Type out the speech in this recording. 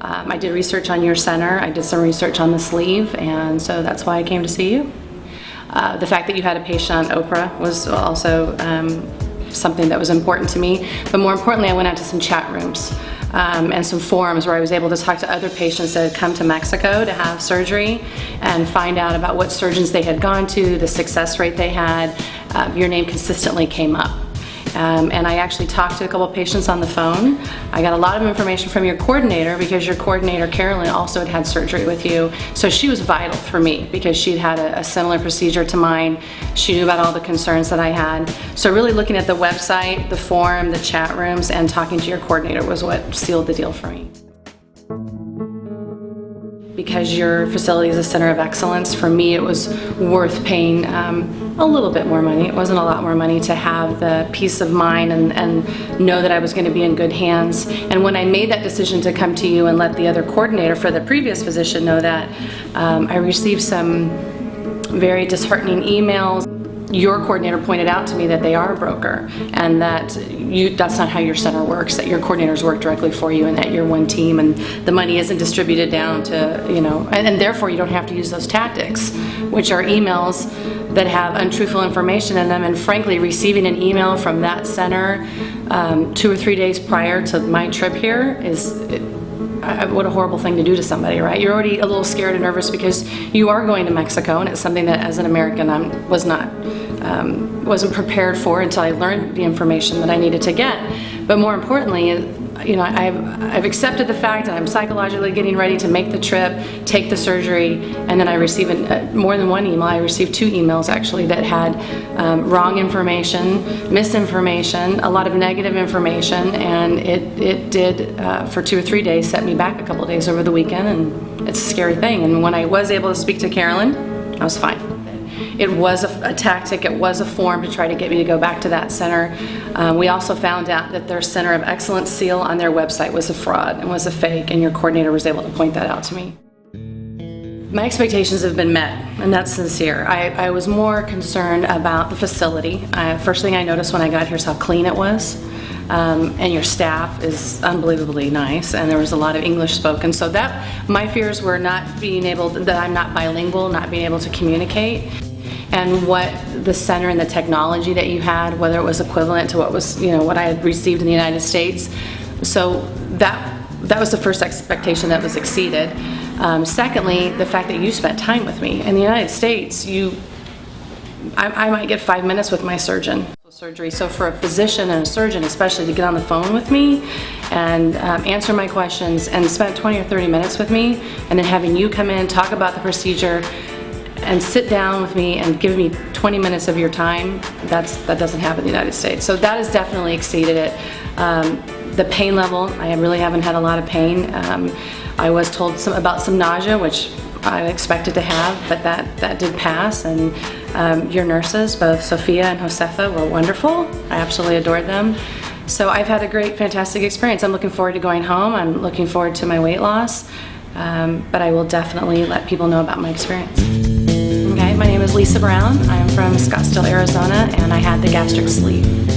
I did research on your center, I did some research on the sleeve, and so that's why I came to see you. The fact that you had a patient on Oprah was also something that was important to me, but more importantly I went out to some chat rooms and some forums where I was able to talk to other patients that had come to Mexico to have surgery and find out about what surgeons they had gone to, the success rate they had. Your name consistently came up. And I actually talked to a couple of patients on the phone. I got a lot of information from your coordinator because your coordinator, Carolyn, also had surgery with you. So she was vital for me because she'd had a similar procedure to mine. She knew about all the concerns that I had. So really looking at the website, the forum, the chat rooms, and talking to your coordinator was what sealed the deal for me. Because your facility is a center of excellence, for me it was worth paying a little bit more money. It wasn't a lot more money to have the peace of mind and know that I was going to be in good hands. And when I made that decision to come to you and let the other coordinator for the previous physician know that, I received some very disheartening emails. Your coordinator pointed out to me that they are a broker and that that's not how your center works, that your coordinators work directly for you and that you're one team and the money isn't distributed down to, you know, and therefore you don't have to use those tactics, which are emails that have untruthful information in them. And frankly, receiving an email from that center 2 or 3 days prior to my trip here is, what a horrible thing to do to somebody, right? You're already a little scared and nervous because you are going to Mexico, and it's something that as an American I wasn't prepared for until I learned the information that I needed to get. But more importantly, you know, I've accepted the fact that I'm psychologically getting ready to make the trip, take the surgery, and then I receive more than one email. I received 2 emails actually that had wrong information, misinformation, a lot of negative information, and it did for 2 or 3 days set me back a couple days over the weekend, and it's a scary thing. And when I was able to speak to Carolyn, I was fine. It was a tactic, it was a form to try to get me to go back to that center. We also found out that their Center of Excellence seal on their website was a fraud and was a fake, and your coordinator was able to point that out to me. My expectations have been met, and that's sincere. I was more concerned about the facility. First thing I noticed when I got here is how clean it was. And your staff is unbelievably nice, and there was a lot of English spoken. So that my fears were not being able, that I'm not bilingual, not being able to communicate, and what the center and the technology that you had, whether it was equivalent to what was, you know, what I had received in the United States. So that was the first expectation that was exceeded. Secondly, the fact that you spent time with me. In the United States, I might get 5 minutes with my surgeon. Surgery. So for a physician and a surgeon especially to get on the phone with me and answer my questions and spend 20 or 30 minutes with me, and then having you come in, talk about the procedure, and sit down with me and give me 20 minutes of your time, that doesn't happen in the United States. So that has definitely exceeded it. The pain level, I really haven't had a lot of pain. I was told about some nausea, which I expected to have, but that did pass. And your nurses, both Sophia and Josefa, were wonderful. I absolutely adored them. So I've had a great, fantastic experience. I'm looking forward to going home. I'm looking forward to my weight loss, but I will definitely let people know about my experience. Okay, my name is Lisa Brown. I'm from Scottsdale, Arizona, and I had the gastric sleeve.